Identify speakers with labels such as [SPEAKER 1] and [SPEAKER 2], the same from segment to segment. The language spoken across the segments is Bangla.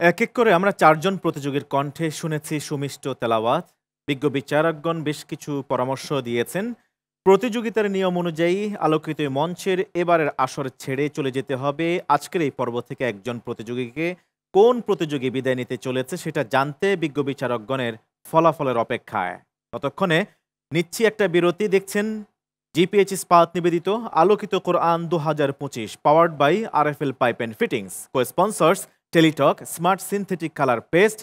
[SPEAKER 1] এক এক করে আমরা ৪ জন প্রতিযোগীর কণ্ঠে শুনেছি সুমিষ্ট তেলাওয়াত। বিজ্ঞ বিচারকগণ বেশ কিছু পরামর্শ দিয়েছেন। প্রতিযোগিতার নিয়ম অনুযায়ী আলোকিত এই মঞ্চের এবারের আসর ছেড়ে চলে যেতে হবে আজকের এই পর্ব থেকে একজন প্রতিযোগীকে। কোন প্রতিযোগী বিদায় নিতে চলেছে সেটা জানতে বিজ্ঞ বিচারকগণের ফলাফলের অপেক্ষায়। ততক্ষণে নিচ্ছি একটা বিরতি। দেখছেন জিপিএইচ ইস্পাত নিবেদিত আলোকিত কোরআন ২০২৫ powered by RFL pipe and fittings. Cosponsors Teletalk, smart synthetic colour paste,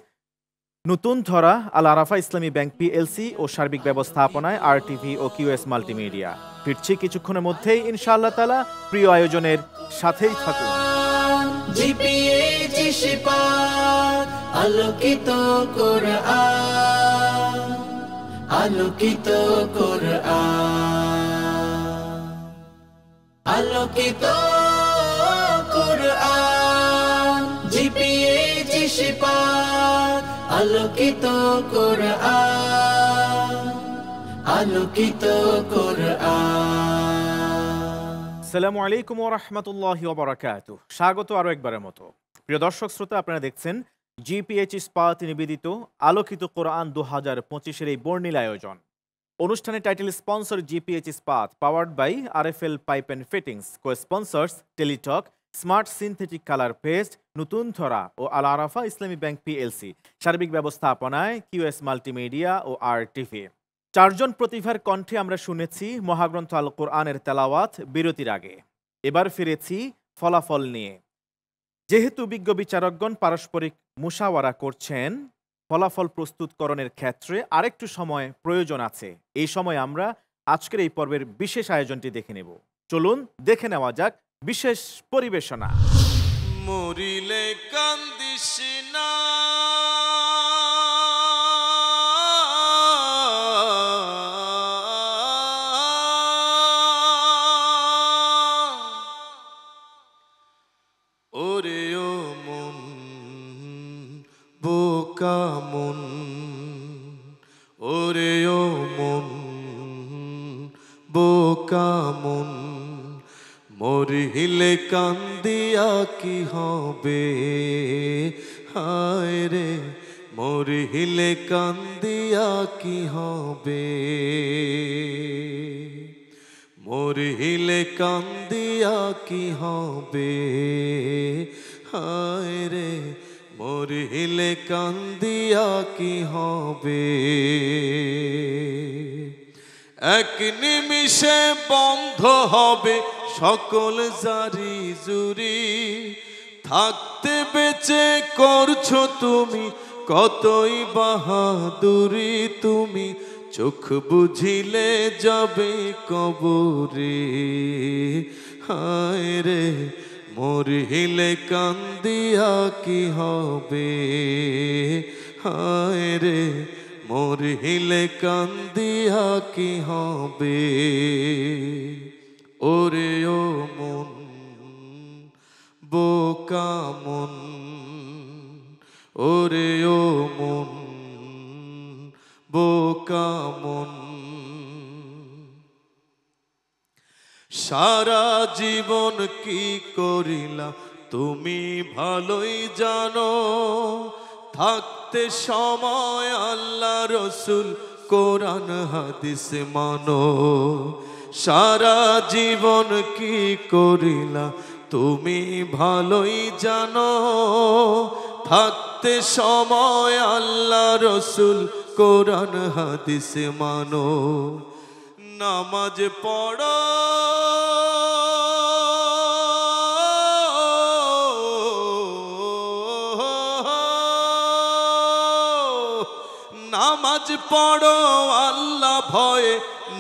[SPEAKER 1] নতুন ধরা, আল আরাফা ইসলামী ব্যাংক পিএলসি ও সার্বিক ব্যবস্থাপনায় আরটিভি ও কিউএস মাল্টিমিডিয়া। ফিরছি কিছুক্ষণের মধ্যেই ইনশাআল্লাহ তাআলা। প্রিয় আয়োজনের সাথেই থাকুন।
[SPEAKER 2] জিপিএইচ ইস্পাত আলোকিত কোরআন, আলোকিত কোরআন, আলোকিত কোরআন। জিপিএইচ ইস্পাত আলোকিত কোরআন, আলোকিত কোরআন।
[SPEAKER 1] আসসালামু আলাইকুম ওয়া রাহমাতুল্লাহি ওয়া বারাকাতুহু। স্বাগত আরও একবারের মতো। প্রিয় দর্শক শ্রোতা, আপনারা দেখছেন জিপিএইচ ইস্পাত নিবেদিত আলোকিত কোরআন ২০২৫ এই বর্ণিল আয়োজন। অনুষ্ঠানের title sponsor GPH Ispat powered by RFL pipe and fittings. Cosponsors Teletalk, smart synthetic colour paste, নতুন ধরা ও আল আরাফা ইসলামী ব্যাংক পিএলসি। সার্বিক ব্যবস্থাপনায় কিউএস মাল্টিমিডিয়া ও আরটিভি। ৪ জন প্রতিভার কণ্ঠে আমরা শুনেছি মহাগ্রন্থ আল কোরআনের তেলাওয়াত বিরতির আগে। এবার ফিরেছি ফলাফল নিয়ে। যেহেতু বিজ্ঞ বিচারকগণ পারস্পরিক মুশাওয়ারা করছেন, ফলাফল প্রস্তুতকরণের ক্ষেত্রে আরেকটু সময় প্রয়োজন আছে। এই সময় আমরা আজকের এই পর্বের বিশেষ আয়োজনটি দেখে নেব। চলুন দেখে নেওয়া যাক বিশেষ পরিবেশনা।
[SPEAKER 3] মরিলে কান্দিস না, ওরে ও মন বোকা মন, ওরে ও মন বোকা মন, মরিলে কান্দিয়া কি হবে, হায় রে মরিলে কান্দিয়া কি হবে, মরিলে কান্দিয়া কি হবে, হায় রে মরিলে কান্দিয়া কি হবে। এক নিমিষে বন্ধ হবে সকল জারি জুরি, থাকতে বেঁচে করছো তুমি কতই বাহাদুরি, তুমি চোখ বুঝিলে যাবে কবরে, হায় রে মরিলে কান্দিয়া কি হবে, হায় রে মরিলে কান্দিয়া কি হবে, ওরে ও মন বোকা মন, ওরে ও মন বোকা মন। সারা জীবন কি করিলা তুমি ভালোই জানো, থাকতে সময় আল্লাহ রসুল কোরআন হাদিস মানো। সারা জীবন কি করিলা তুমি ভালোই জানো, থাকতে সময় আল্লাহ রসুল কোরআন হাদিস মানো। নামাজ পড়ো নামাজ পড়ো আল্লাহ ভয়ে,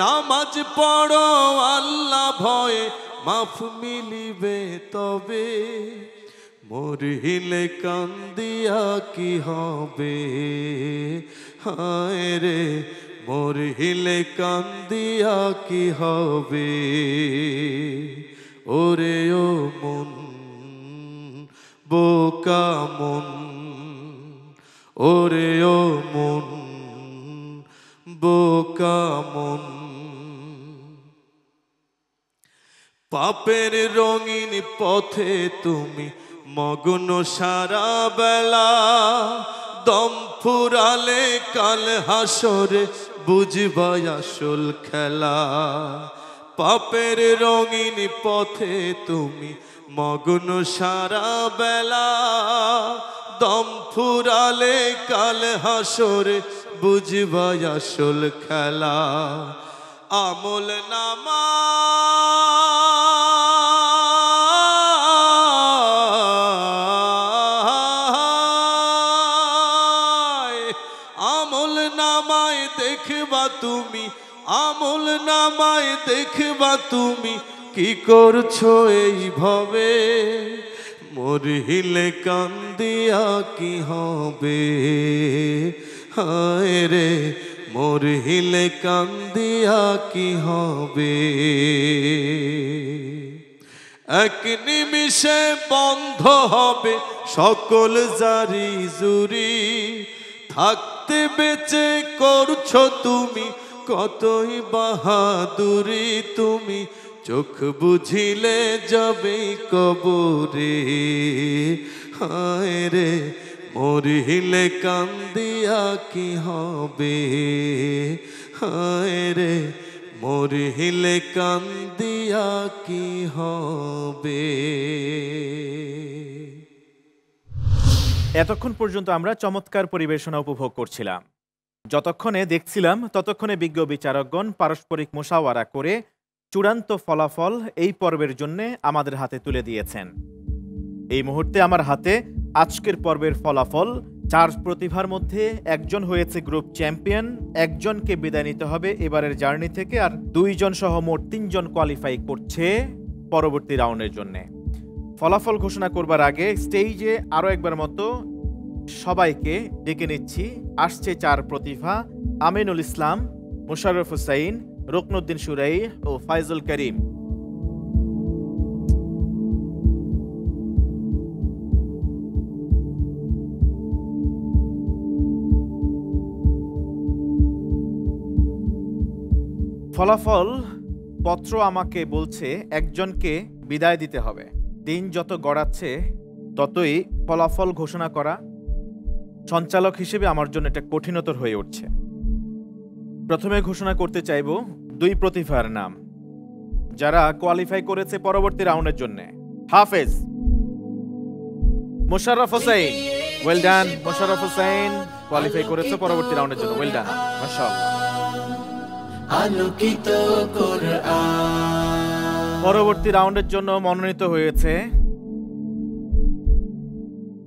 [SPEAKER 3] নামাজ পড়ো আল্লাহ ভয়ে, মাফ মিলিবে তবে, মরিলে কান্দিয়া কি হবে, হায় রে মরিলে কান্দিয়া কি হবে, ওরে ও মন বোকা মন, ওরে ও মন বোকা মন। পাপের রঙিন পথে তুমি মগ্ন সারা বেলা দম ফুরালে কাল হাসরে বুঝবাই আসল খেলা পাপের রঙিন পথে তুমি মগ্ন সারা বেলা দম ফুরালে কাল হাসরে বুঝবাই আসল খেলা আমল নামা আমল নামায় দেখবা তুমি আমল নামায় দেখবা তুমি কি করছো এইভাবে মরহিলে কান্দিয়া কি হবে হায় রে মরহিলে কান্দিয়া কি হবে এক নিমিষে বন্ধ হবে সকল জারি জুরি থাকতে বেঁচে করছো তুমি কতই বাহাদুরি তুমি চোখ বুঝিলে যাবে কবরে হায় রে মরহিলে কান্দিয়া কি হবে হায় রে মরহিলে কান্দিয়া কি হবে।
[SPEAKER 1] এতক্ষণ পর্যন্ত আমরা চমৎকার পরিবেশনা উপভোগ করছিলাম। যতক্ষণে দেখছিলাম ততক্ষণে বিজ্ঞ বিচারকগণ পারস্পরিক মুশাওয়ারা করে চূড়ান্ত ফলাফল এই পর্বের জন্য আমাদের হাতে তুলে দিয়েছেন। এই মুহূর্তে আমার হাতে আজকের পর্বের ফলাফল। 4 প্রতিভার মধ্যে একজন হয়েছে গ্রুপ চ্যাম্পিয়ন, একজনকে বিদায় নিতে হবে এবারের জার্নি থেকে, আর 2 জন সহ মোট 3 জন কোয়ালিফাই করছে পরবর্তী রাউন্ডের জন্য। ফলাফল ঘোষণা করবার আগে স্টেজে আরও একবার মতো সবাইকে ডেকে নিচ্ছি। আসছে 4 প্রতিভা, আমিনুল ইসলাম, মোশাররফ হোসাইন, রুকনুদ্দিন সুরাই ও ফাইজুল করিম। ফলাফল পত্র আমাকে বলছে একজনকে বিদায় দিতে হবে। দিন যত গড়াচ্ছে ততই ফলাফল ঘোষণা করা সঞ্চালক হিসেবে আমার জন্য এটা কঠিনতর হয়ে উঠছে। প্রথমে ঘোষণা করতে চাইব 2 প্রতিভার নাম যারা কোয়ালিফাই করেছে পরবর্তী রাউন্ডের জন্য। হাফেজ, Mosharraf Hossain, well done. Mosharraf Hossain qualify করেছে পরবর্তী রাউন্ডের জন্য, ওয়েল ডান, মাশাআল্লাহ।
[SPEAKER 2] আলোকিত কোরআন।
[SPEAKER 1] পরবর্তী রাউন্ডের জন্য মনোনীত হয়েছে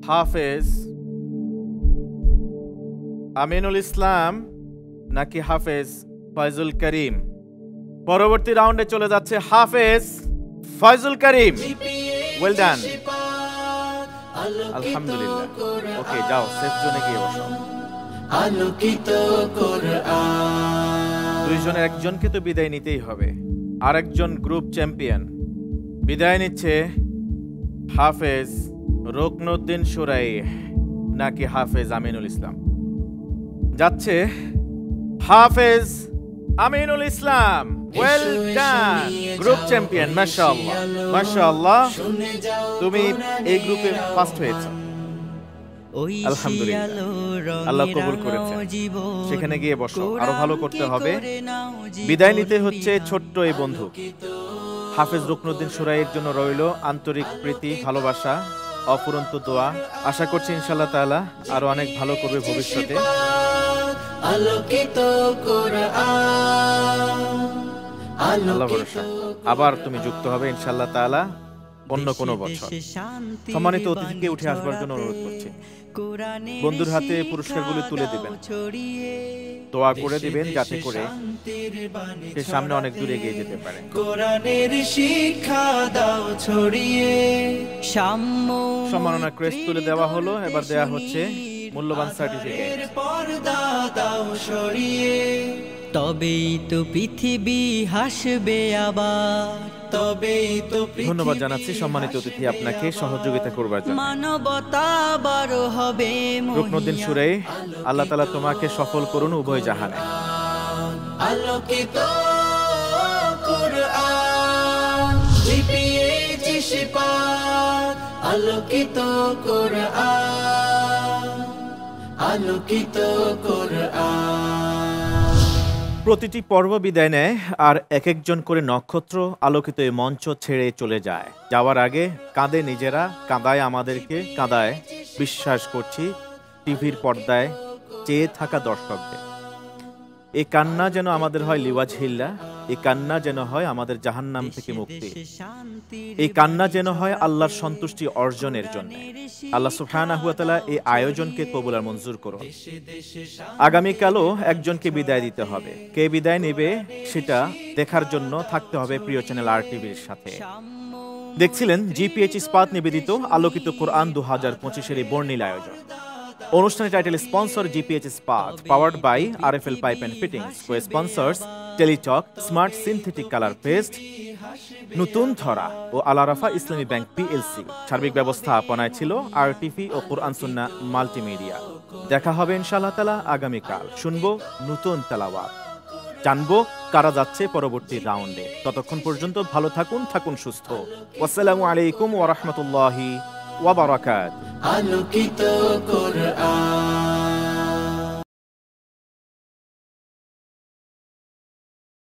[SPEAKER 1] হাফেজ আমিনুল ইসলাম নাকি হাফেজ ফাইজুল করিম। পরবর্তী রাউন্ডে চলে যাচ্ছে হাফেজ ফাইজুল করিম, ওয়েল ডান, আলহামদুলিল্লাহ। ওকে, যাও সেফ জোনে গিয়ে বসো।
[SPEAKER 2] আলোকিত কোরআন।
[SPEAKER 1] 2 জনের একজনকে তো বিদায় নিতেই হবে। আরেকজন গ্রুপ চ্যাম্পিয়ন বিদায় নিচ্ছে হাফেজ রুকনুদ্দিন সুরাই নাকি হাফেজ আমিনুল ইসলাম। যাচ্ছে হাফেজ Aminul Islam, well done, group champion, মাশাআল্লাহ মাশাআল্লাহ। তুমি এই গ্রুপে ফার্স্ট হয়েছো, আলহামদুলিল্লাহ, আল্লাহ কবুল করেছেন। সেখানে গিয়ে বসো, আরো ভালো করতে হবে। বিদায় নিতে হচ্ছে ছোট্ট এই বন্ধু হাফেজ রুকনুদ্দিন সুরাইয়ের জন্য রইল আন্তরিক প্রীতি, ভালোবাসা, অফুরন্ত দোয়া। আশা করছি ইনশাআল্লাহ তাআলা আরো অনেক ভালো করবে ভবিষ্যতে।
[SPEAKER 2] আলোকিত কোরআন।
[SPEAKER 1] আল্লাহ ভরসা, আবার তুমি যুক্ত হবে ইনশাআল্লাহ তাআলা অন্য কোনো বছর। সম্মানিত অতিথিকে উঠে আসবার জন্য অনুরোধ করছি। বন্ধুর হাতে পুরস্কারগুলো তুলে দিবেন, দোয়া করে দিবেন যাতে করে সে সামনে অনেক দূরে এগিয়ে যেতে পারে।
[SPEAKER 2] কোরআনের শিক্ষা দাও ছড়িয়ে।
[SPEAKER 1] সম্মাননা ক্রেস্ট তুলে দেওয়া হলো, এবার দেয়া হচ্ছে মূল্যবান সার্টিফিকেট।
[SPEAKER 2] পর্দা দাও সরিয়ে।
[SPEAKER 4] তবেই তো পৃথিবী হাসবে আবার, তবেই তো
[SPEAKER 1] ধন্যবাদ জানাচ্ছি সম্মানিত অতিথি আপনাকে সহযোগিতা করবার জন্য।
[SPEAKER 4] মানবতা বড় হবে।
[SPEAKER 1] রুকনুদ্দিন সুরাই, আল্লাহ তাআলা তোমাকে সফল করুন উভয় জাহানে।
[SPEAKER 2] আলোকিত কোরআন। জিপিএইচ শিফাত আলোকিত কোরআন, আলোকিত কোরআন।
[SPEAKER 1] প্রতিটি পর্ব বিদায় নেয় আর এক একজন করে নক্ষত্র আলোকিত এই মঞ্চ ছেড়ে চলে যায়। যাওয়ার আগে কাঁদে নিজেরা, কাঁদায় আমাদেরকে, কাঁদায় বিশ্বাস করছি টিভির পর্দায় চেয়ে থাকা দর্শকদের। এই কান্না যেন আমাদের হয় লিওয়াজহিল্লা, এই কান্না যেন হয় আমাদের জাহান্নাম থেকে মুক্তি, এই কান্না যেন হয় আল্লাহর সন্তুষ্টি অর্জনের জন্য। আল্লাহ সুবহানাহু ওয়া তাআলা এই আয়োজনকে কবুল আর মঞ্জুর করুন। আগামীকালও একজনকে বিদায় দিতে হবে। কে বিদায় নেবে সেটা দেখার জন্য থাকতে হবে প্রিয় চ্যানেল RTVর সাথে। দেখছিলেন GPH ইস্পাত নিবেদিত আলোকিত কোরআন 2025 এই বর্ণিল আয়োজন। অনুষ্ঠানের title sponsor GPH Ispat, powered by RFL pipe and fittings, co sponsors Teletalk, smart synthetic colour paste, নতুন ধরা ও আল আরাফা ইসলামী ব্যাংক PLC। সার্বিক ব্যবস্থাপনায় ছিল RTV ও কোরআন সুন্নাহ মাল্টিমিডিয়া। দেখা হবে ইনশাআল্লাহ তাআলা আগামীকাল। শুনবো নতুন তেলাওয়াত, জানবো কারা যাচ্ছে পরবর্তী রাউন্ডে। ততক্ষণ পর্যন্ত ভালো থাকুন, থাকুন সুস্থ। আসসালামু আলাইকুম ওয়া রাহমাতুল্লাহি ওয়া বারাকাতুহু।
[SPEAKER 2] আলোকিত কোরআন।